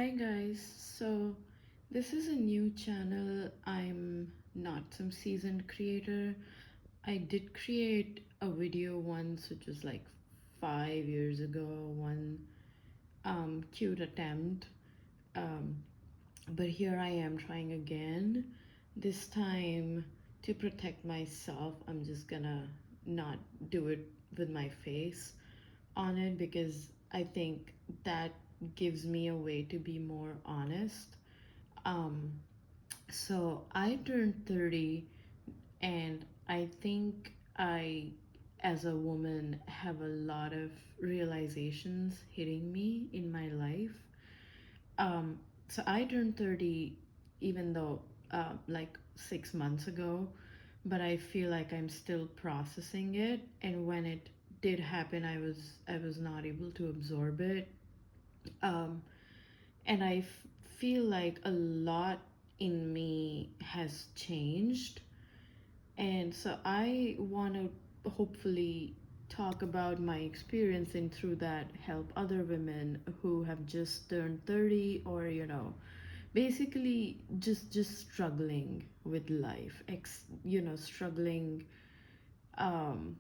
Hi guys, so this is a new channel. I'm not some seasoned creator. I did create a video once, which was like 5 years ago, one cute attempt. Um, but here I am trying again. This time to protect myself, I'm just gonna not do it with my face on it because I think that gives me a way to be more honest. Um, so I turned 30, and I think as a woman, have a lot of realizations hitting me in my life. Um, so I turned 30, even though like 6 months ago, but I feel like I'm still processing it. And when it did happen, I was not able to absorb it. Um, and feel like a lot in me has changed, and so I want to hopefully talk about my experience and through that help other women who have just turned 30, or basically just struggling with life, struggling um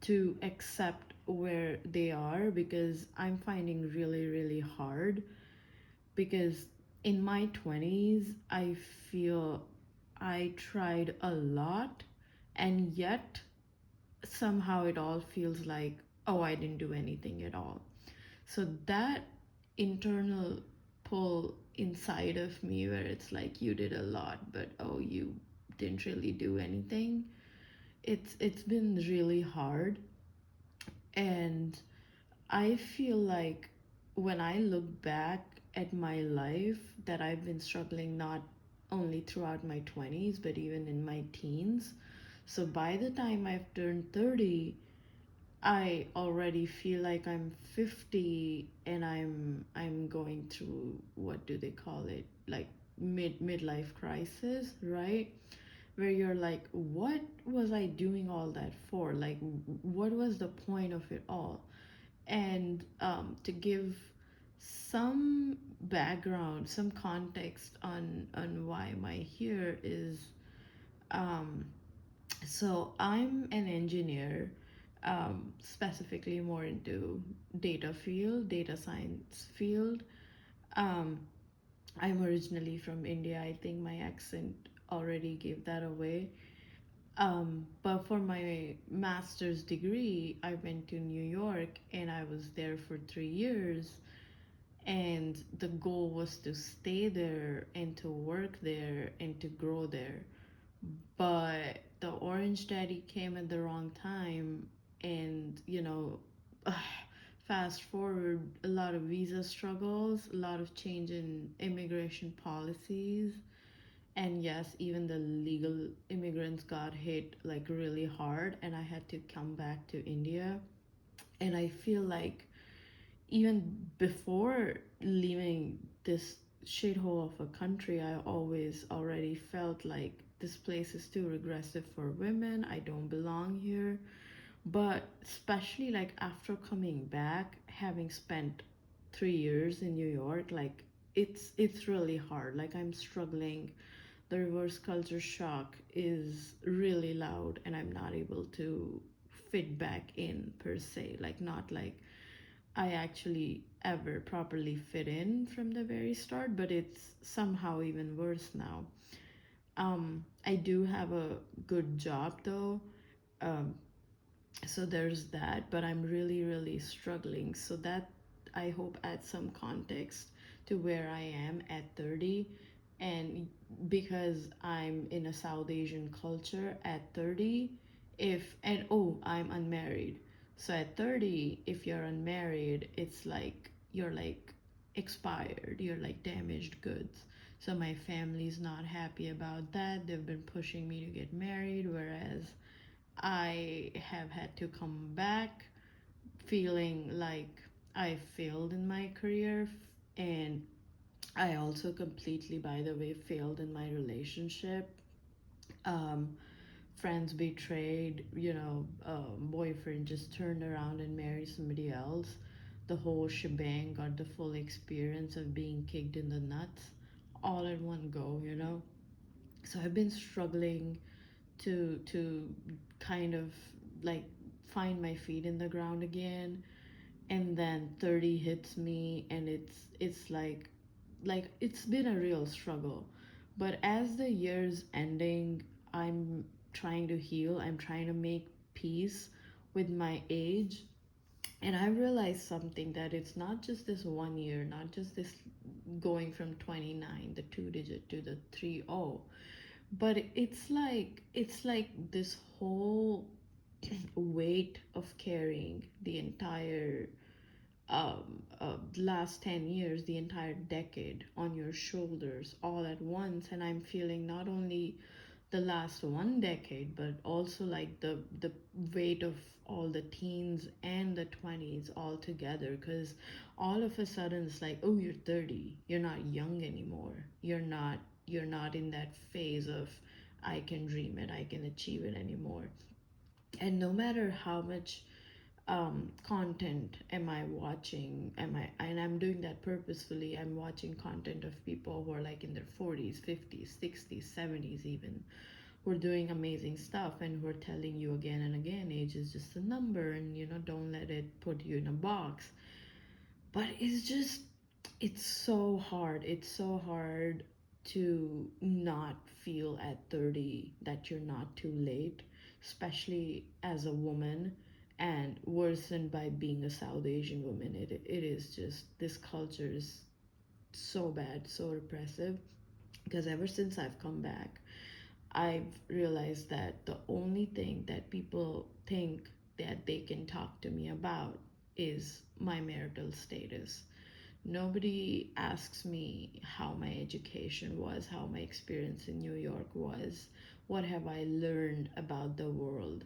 to accept where they are, because I'm finding really hard, because in my 20s, I feel I tried a lot, and yet somehow it all feels like, oh, I didn't do anything at all. So that internal pull inside of me, where it's like you did a lot, but oh, you didn't really do anything. It's been really hard, and I feel like when I look back at my life, that I've been struggling not only throughout my 20s, but even in my teens. So by the time I've turned 30, I already feel like I'm 50, and I'm going through, what do they call it? Like midlife crisis, right? Where you're like, what was I doing all that for? Like, what was the point of it all? And to give some background, some context on why am I here is, um, so I'm an engineer, specifically more into data science field. Um, I'm originally from India. I think my accent already gave that away. But for my master's degree, I went to New York and I was there for 3 years. And the goal was to stay there and to work there and to grow there. But the Orange Daddy came at the wrong time, and fast forward, a lot of visa struggles, a lot of change in immigration policies, and yes, even the legal immigrants got hit like really hard, and I had to come back to India. And I feel like even before leaving this shithole of a country, I always already felt like this place is too regressive for women. I don't belong here. But especially like after coming back, having spent 3 years in New York, like it's really hard. Like I'm struggling. The reverse culture shock is really loud, and I'm not able to fit back in per se. Like not like I actually ever properly fit in from the very start, but it's somehow even worse now. I do have a good job though, um, so there's that, but I'm really struggling. So that, I hope, adds some context to where I am at 30. And because I'm in a South Asian culture at 30, if and oh, I'm unmarried. So at 30, if you're unmarried, it's like you're like expired, you're like damaged goods. So my family's not happy about that. They've been pushing me to get married, whereas I have had to come back feeling like I failed in my career, and I also completely, by the way, failed in my relationship. Um, Friends betrayed, boyfriend just turned around and married somebody else. the whole shebang, got the full experience of being kicked in the nuts all at one go, you know? So I've been struggling to kind of like find my feet in the ground again, and then 30 hits me, and it's like it's been a real struggle. But as the year's ending, I'm trying to heal, I'm trying to make peace with my age, and I realized something, that it's not just this 1 year, not just this going from 29, the 2 digit, to the 30, but it's like this whole weight of carrying the entire last 10 years, the entire decade on your shoulders all at once. And I'm feeling not only the last one decade, but also like the weight of all the teens and the 20s all together. Because all of a sudden it's like, oh, you're 30, you're not young anymore, you're not in that phase of I can dream it, I can achieve it anymore. And no matter how much content am I watching, and I'm doing that purposefully, I'm watching content of people who are like in their 40s, 50s, 60s, 70s even, who are doing amazing stuff, and who are telling you again and again age is just a number, and don't let it put you in a box. But it's so hard. It's so hard to not feel at 30 that you're not too late, especially as a woman, and worsened by being a South Asian woman. It is just, this culture is so bad, so repressive. Because ever since I've come back, I've realized that the only thing that people think that they can talk to me about is my marital status. Nobody asks me how my education was, how my experience in New York was, what have I learned about the world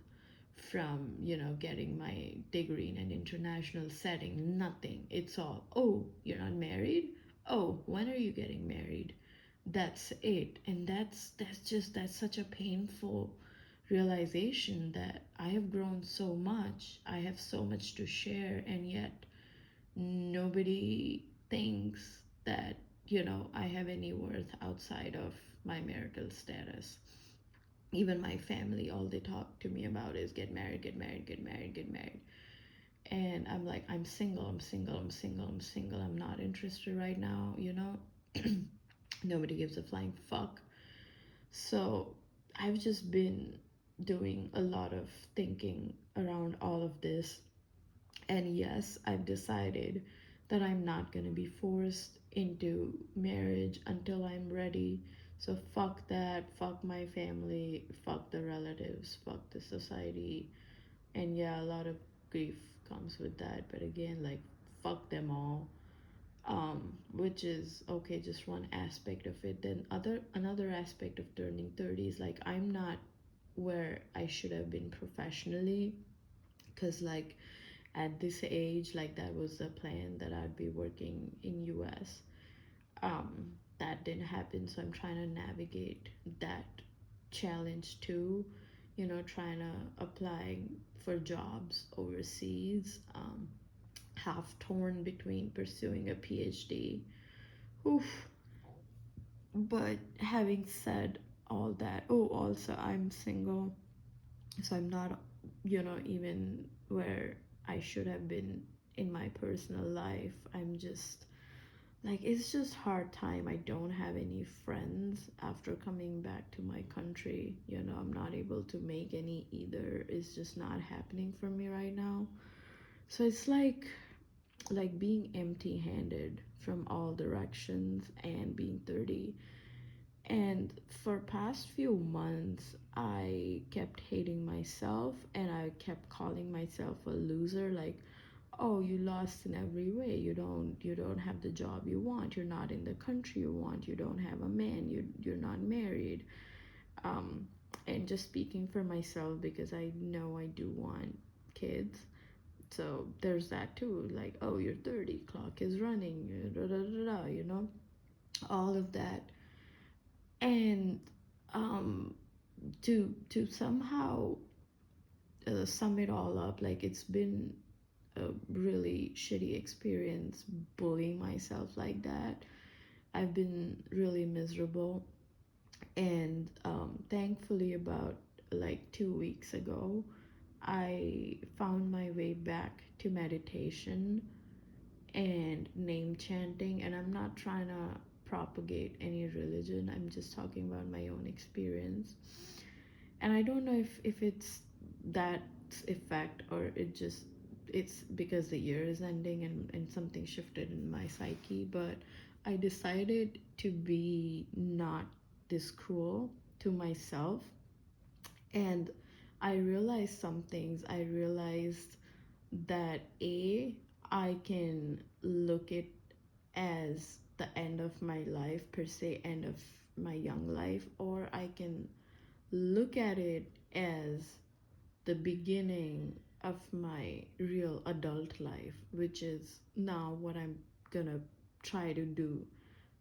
from, getting my degree in an international setting. Nothing. It's all, oh, you're not married? Oh, when are you getting married? That's it. And that's such a painful realization, that I have grown so much. I have so much to share, and yet nobody thinks that, I have any worth outside of my marital status. Even my family, all they talk to me about is get married, get married, get married, get married. And I'm like, I'm single, I'm single, I'm single, I'm single, I'm not interested right now. Nobody gives a flying fuck. So I've just been doing a lot of thinking around all of this. And yes, I've decided that I'm not going to be forced into marriage until I'm ready. So fuck that, fuck my family, fuck the relatives, fuck the society. And yeah, a lot of grief comes with that. But again, like, fuck them all. Which is okay, just one aspect of it. Then another aspect of turning 30 is like, I'm not where I should have been professionally. Because like, at this age, like, that was the plan, that I'd be working in US. That didn't happen, so I'm trying to navigate that challenge too, trying to apply for jobs overseas, half torn between pursuing a PhD. Oof. But having said all that, oh, also I'm single, so I'm not, even where I should have been in my personal life. I'm just like, it's just hard time. I don't have any friends after coming back to my country. I'm not able to make any either. It's just not happening for me right now. So it's like being empty-handed from all directions, and being 30. And for past few months, I kept hating myself, and I kept calling myself a loser. Like, oh, you lost in every way. You don't have the job you want. You're not in the country you want. You don't have a man. You're not married. Um, and just speaking for myself, because I know I do want kids. So there's that too. Like, oh, you're 30, clock is running, da da da da, all of that. And to somehow sum it all up, like, it's been a really shitty experience bullying myself like that. I've been really miserable, and thankfully, about like 2 weeks ago, I found my way back to meditation and name chanting. And I'm not trying to propagate any religion, I'm just talking about my own experience. And I don't know if it's that effect, or it's because the year is ending and something shifted in my psyche. But I decided to be not this cruel to myself. And I realized some things. I realized that I can look it as the end of my life, per se, end of my young life, or I can look at it as the beginning of my real adult life, which is now what I'm gonna try to do.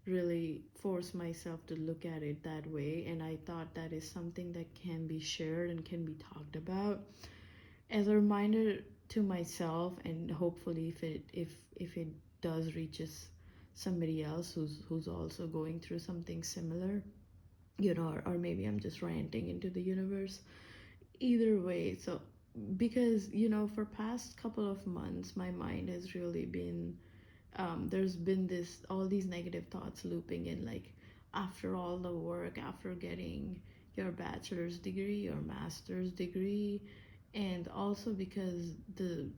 Really force myself to look at it that way. And I thought that is something that can be shared and can be talked about as a reminder to myself, and hopefully if it does reaches somebody else who's also going through something similar, or maybe I'm just ranting into the universe. Either way, so because for past couple of months my mind has really been, there's been this all these negative thoughts looping in, like, after all the work, after getting your bachelor's degree, your master's degree, and also because the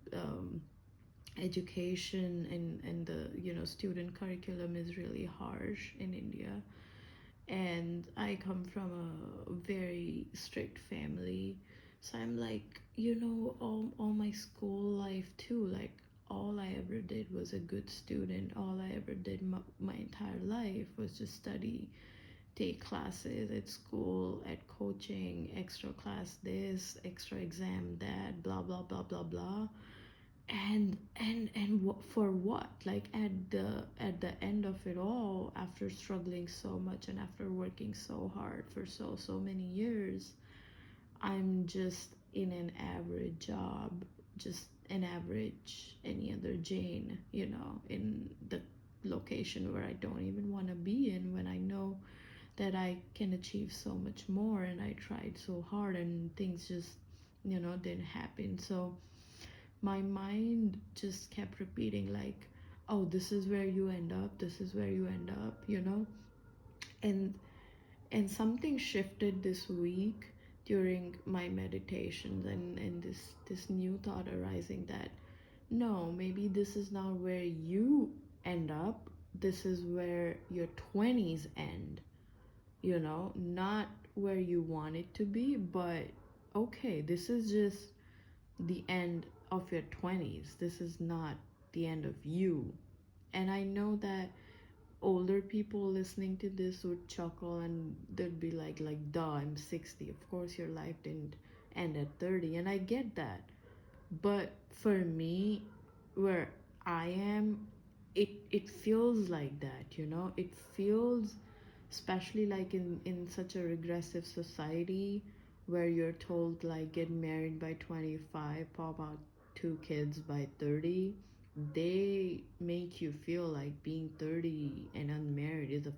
education and the student curriculum is really harsh in India. And I come from a very strict family. So I'm like, all my school life too, like, all I ever did was a good student. All I ever did my entire life was just study, take classes at school, at coaching, extra class this, extra exam that, blah, blah, blah, blah, blah. And for what? Like, at the end of it all, after struggling so much and after working so hard for so many years, I'm just in an average job, just an average any other Jane, in the location where I don't even want to be in, when I know that I can achieve so much more. And I tried so hard and things just didn't happen. So my mind just kept repeating, like, oh, this is where you end up, this is where you end up, and something shifted this week during my meditations, and this new thought arising that no, maybe this is not where you end up, this is where your 20s end, not where you want it to be. But okay, this is just the end of your 20s. This is not the end of you. And I know that older people listening to this would chuckle and they'd be like, duh, I'm 60. Of course your life didn't end at 30. And I get that. But for me, where I am, it feels like that, It feels, especially like in such a regressive society where you're told, like, get married by 25, pop out two kids by 30. They make you feel like being 30 and unmarried is a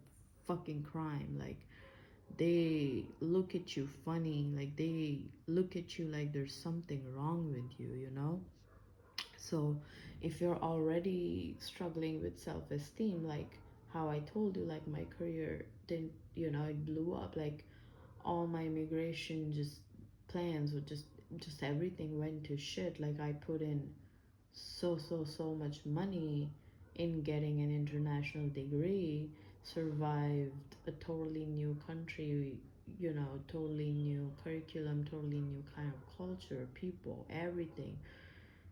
fucking crime. Like, they look at you funny, like they look at you like there's something wrong with you. So if you're already struggling with self-esteem, like how I told you, like, my career didn't, it blew up, like all my immigration just plans were just everything went to shit. Like, I put in so much money in getting an international degree, survived a totally new country, totally new curriculum, totally new kind of culture, people, everything.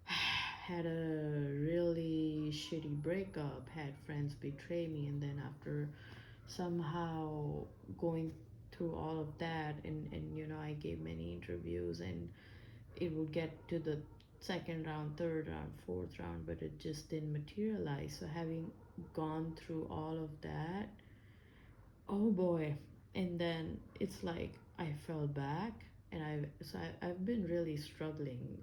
Had a really shitty breakup, had friends betray me, and then after somehow going through all of that, and I gave many interviews, and it would get to the second round, third round, fourth round, but it just didn't materialize. So having gone through all of that, oh boy, and then it's like I fell back, and I've been really struggling.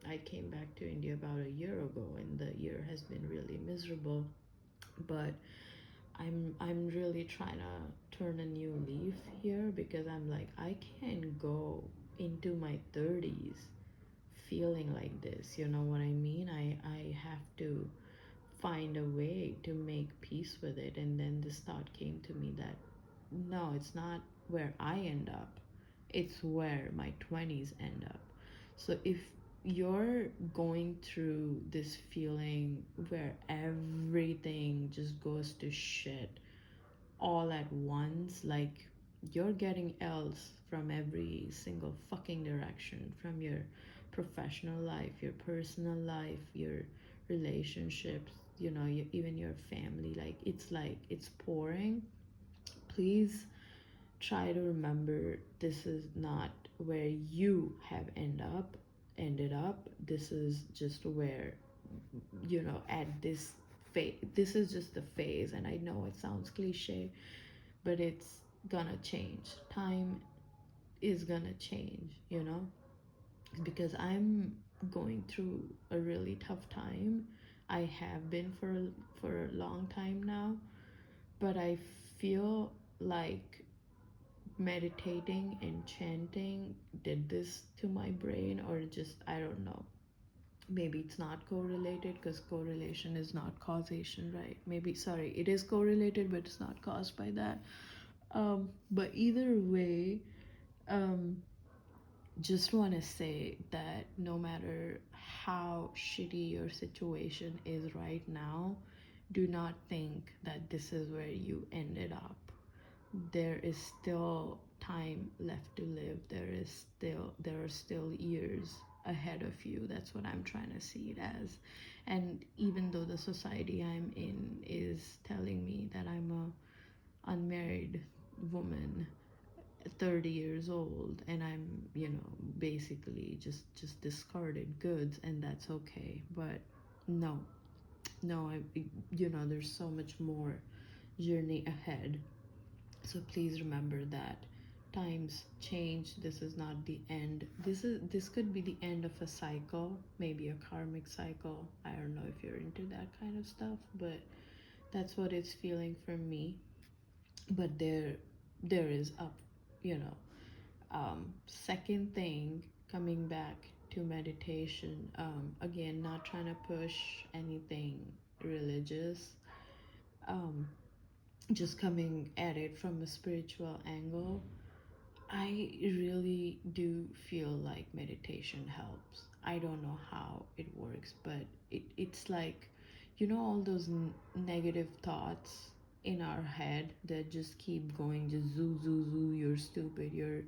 I came back to India about a year ago, and the year has been really miserable. But I'm really trying to turn a new leaf here, because I'm like, I can't go into my 30s feeling like this. You know what I mean? I have to find a way to make peace with it. And then this thought came to me that no, it's not where I end up, it's where my 20s end up. So if you're going through this feeling where everything just goes to shit all at once, like you're getting L's from every single fucking direction, from your professional life, your personal life, your relationships, even your family, like it's pouring. Please try to remember, this is not where you have ended up. This is just where, at this phase, this is just the phase. And I know it sounds cliche, but it's gonna change. Time is gonna change, because I'm going through a really tough time. I have been for a long time now, but I feel like meditating and chanting did this to my brain, or just, I don't know. Maybe it's not correlated, because correlation is not causation, right? Maybe, sorry, it is correlated, but it's not caused by that. But either way, um, just want to say that no matter how shitty your situation is right now, do not think that this is where you ended up. There is still time left to live. There are still years ahead of you. That's what I'm trying to see it as. And even though the society I'm in is telling me that I'm a unmarried woman, 30 years old, and I'm, basically just discarded goods, and that's okay. But no, no, there's so much more journey ahead. So please remember that times change. This is not the end. This could be the end of a cycle, maybe a karmic cycle. I don't know if you're into that kind of stuff, but that's what it's feeling for me. But there is up, you know. Second thing, coming back to meditation. Again, not trying to push anything religious. Um, just coming at it from a spiritual angle. I really do feel like meditation helps. I don't know how it works, but it's like, all those negative thoughts in our head that just keep going, just zoo, zoo, zoo, you're stupid, you're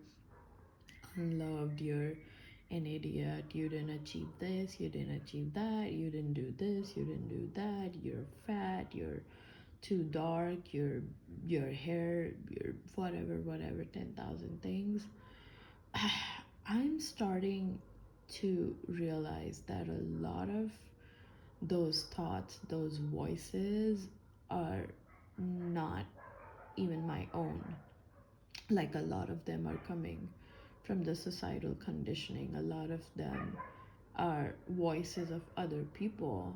unloved, you're an idiot, you didn't achieve this, you didn't achieve that, you didn't do this, you didn't do that, you're fat, you're too dark, your hair, your whatever, 10,000 things. I'm starting to realize that a lot of those thoughts, those voices, are not even my own. Like, a lot of them are coming from the societal conditioning. A lot of them are voices of other people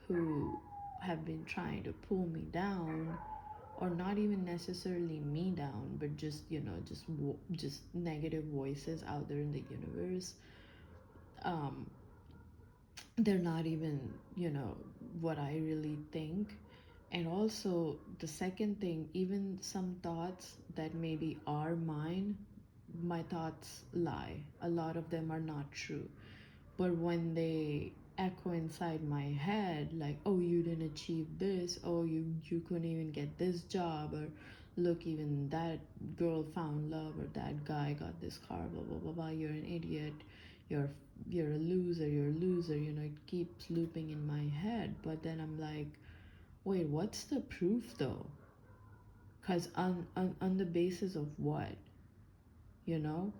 who have been trying to pull me down, or not even necessarily me down, but just, just negative voices out there in the universe. um they're not even, what I really think. And also, the second thing, even some thoughts that maybe are mine, my thoughts lie. A lot of them are not true. But when they echo inside my head, like, oh, you didn't achieve this, oh, you couldn't even get this job, or look, even that girl found love, or that guy got this car, blah blah blah blah, you're an idiot, you're you're a loser, you're a loser, it keeps looping in my head. But then I'm like, wait, what's the proof though? Because on the basis of what? you know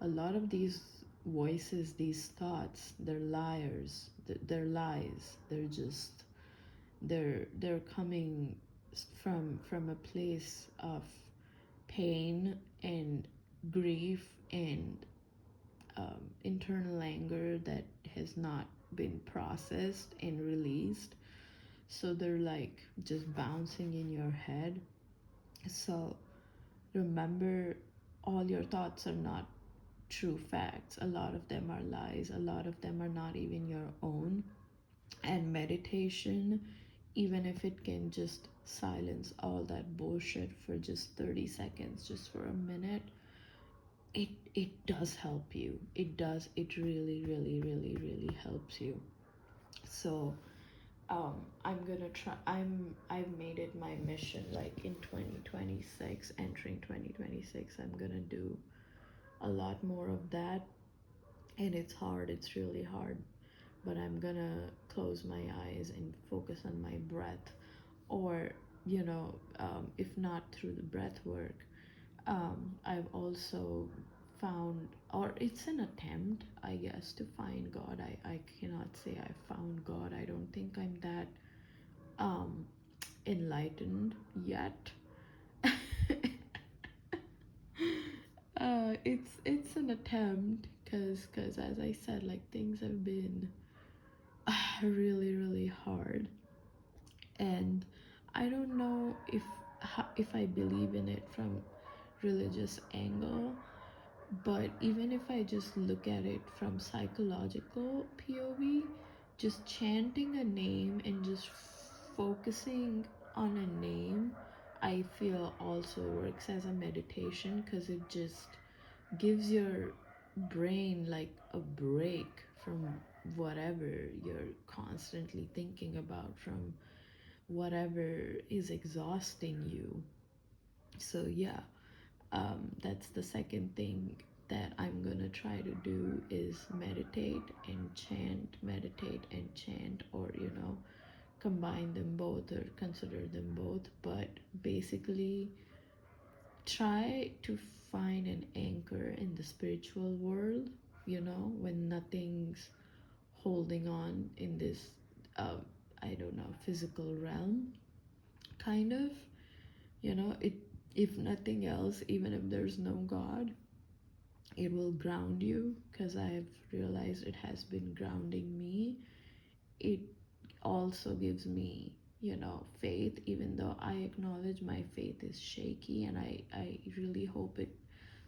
a lot of these voices, these thoughts, they're liars. They're lies. They're coming from a place of pain and grief and internal anger that has not been processed and released. So they're like just bouncing in your head. So remember, all your thoughts are not true facts. A lot of them are lies. A lot of them are not even your own. And meditation, even if it can just silence all that bullshit for just 30 seconds, just for a minute, it does help you. It does. It really, really, really, really helps you. So I'm gonna try. I've made it my mission, like in 2026, entering 2026, I'm gonna do a lot more of that. And it's hard, it's really hard, but I'm gonna close my eyes and focus on my breath. Or, if not through the breath work, I've also found, or it's an attempt, I guess, to find God. I cannot say I found God. I don't think I'm that um, enlightened yet. It's an attempt, cause as I said, like, things have been really, really hard. And I don't know if I believe in it from religious angle, but even if I just look at it from psychological POV, just chanting a name and just focusing on a name, I feel also works as a meditation, because it just gives your brain like a break from whatever you're constantly thinking about, from whatever is exhausting you. So yeah, that's the second thing that I'm gonna try to do, is meditate and chant, or combine them both or consider them both. But basically, try to find an anchor in the spiritual world, when nothing's holding on in this, uh, I don't know, physical realm, kind of. It, if nothing else, even if there's no God, it will ground you, because I've realized it has been grounding me. It also gives me, faith, even though I acknowledge my faith is shaky, and I really hope it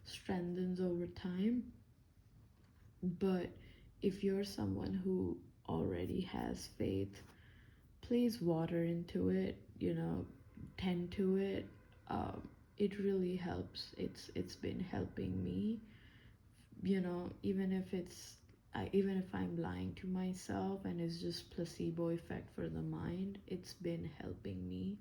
strengthens over time. But if you're someone who already has faith, please water into it, tend to it. It really helps. It's been helping me, even if even if I'm lying to myself and it's just placebo effect for the mind, it's been helping me.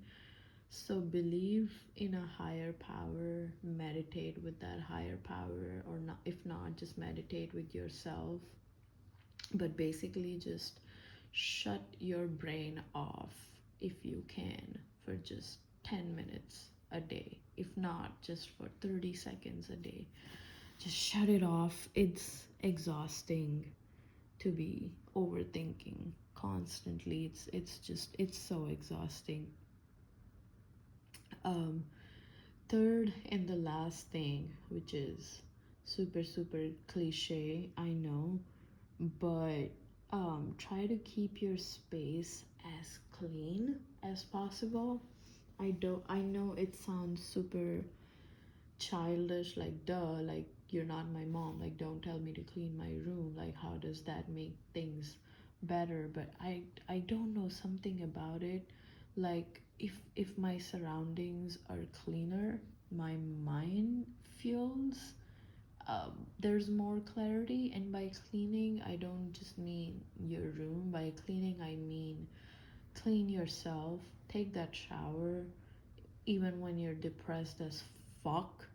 So believe in a higher power, meditate with that higher power, or not, if not, just meditate with yourself. But basically, just shut your brain off if you can, for just 10 minutes a day, if not just for 30 seconds a day. Just shut it off. It's exhausting to be overthinking constantly. It's so exhausting. um Third and the last thing, which is super super cliche, I know, but try to keep your space as clean as possible. I know it sounds super childish, like, duh, like, you're not my mom, like, don't tell me to clean my room, like, how does that make things better? But I don't know, something about it, like, if my surroundings are cleaner, my mind feels, there's more clarity. And by cleaning, I don't just mean your room. By cleaning, I mean clean yourself. Take that shower even when you're depressed as fuck.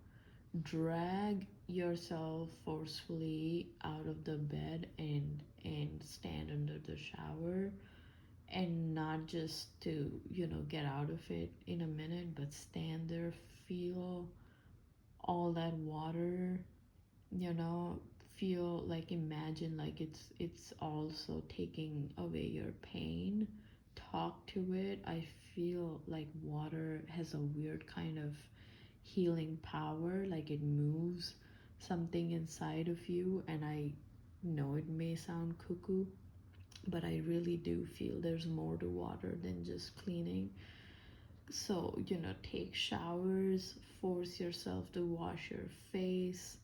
Drag yourself forcefully out of the bed and stand under the shower, and not just to get out of it in a minute, but stand there, feel all that water, you know feel, like, imagine like it's also taking away your pain. Talk to it. I feel like water has a weird kind of healing power, like it moves something inside of you. And I know it may sound cuckoo, but I really do feel there's more to water than just cleaning. So, take showers, force yourself to wash your face,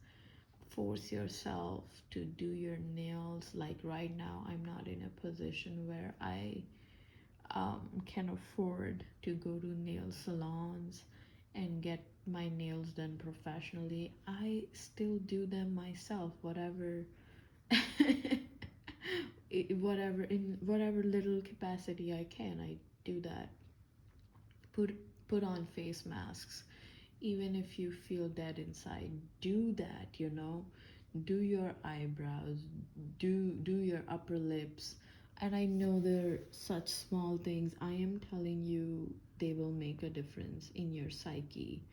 force yourself to do your nails. Like right now, I'm not in a position where I can afford to go to nail salons and get my nails done professionally. I still do them myself, whatever whatever in whatever little capacity I can. I do that. Put on face masks. Even if you feel dead inside, do that, do your eyebrows, do your upper lips. And I know they're such small things. I am telling you, they will make a difference in your psyche.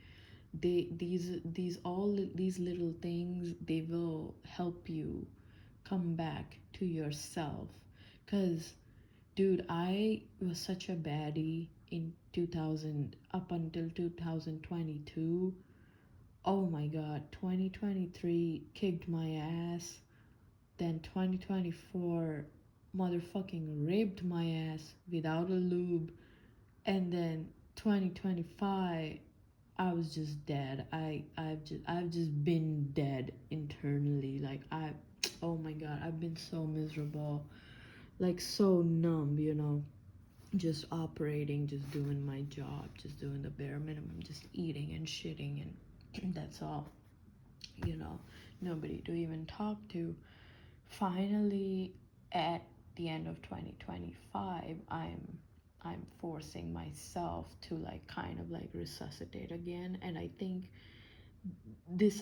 These little things, they will help you come back to yourself. Because, dude, I was such a baddie in 2000 up until 2022. Oh my god, 2023 kicked my ass. Then 2024 motherfucking raped my ass without a lube. And then 2025 I was just dead. I've just been dead internally. Like I oh my god, I've been so miserable. Like so numb, just operating, just doing my job, just doing the bare minimum, just eating and shitting, and that's all. You know, nobody to even talk to. Finally, at the end of 2025, I'm forcing myself to like kind of like resuscitate again. And I think this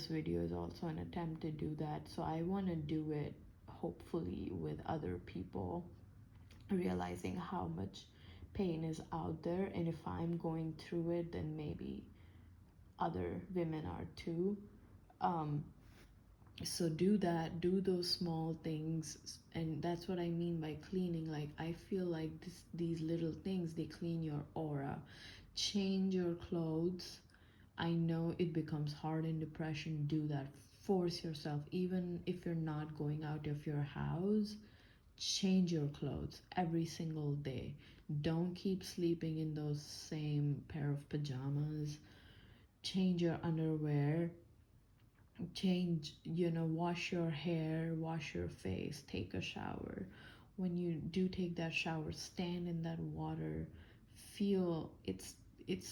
video is also an attempt to do that. So I want to do it hopefully with other people, realizing how much pain is out there, and if I'm going through it, then maybe other women are too. um so do that, do those small things. And that's what I mean by cleaning. Like I feel like these little things, they clean your aura. Change your clothes. I know it becomes hard in depression. Do that. Force yourself, even if you're not going out of your house. Change your clothes every single day. Don't keep sleeping in those same pair of pajamas. Change your underwear. Change, wash your hair, wash your face, take a shower. When you do take that shower, stand in that water. Feel it's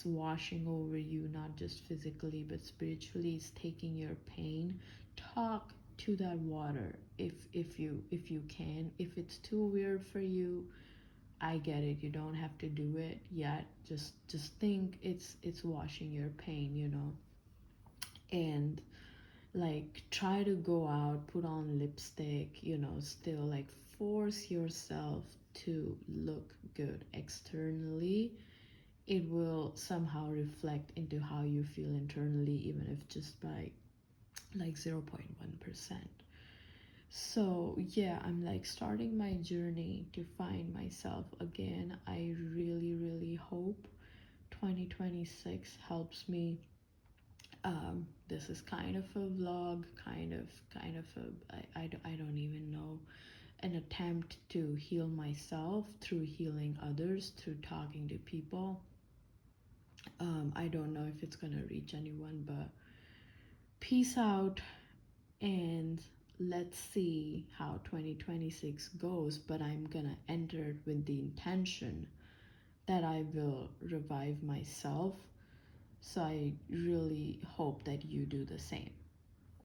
washing over you, not just physically but spiritually. It's taking your pain. Talk to that water, if you can. If it's too weird for you, I get it. You don't have to do it yet. Just think it's washing your pain, and like try to go out, put on lipstick, still like force yourself to look good externally. It will somehow reflect into how you feel internally, even if just by like 0.1%. So yeah, I'm like starting my journey to find myself again. I really, really hope 2026 helps me. This is kind of a vlog, kind of I don't even know, an attempt to heal myself through healing others, through talking to people. I don't know if it's gonna reach anyone, but peace out, and let's see how 2026 goes. But I'm gonna enter it with the intention that I will revive myself. So I really hope that you do the same.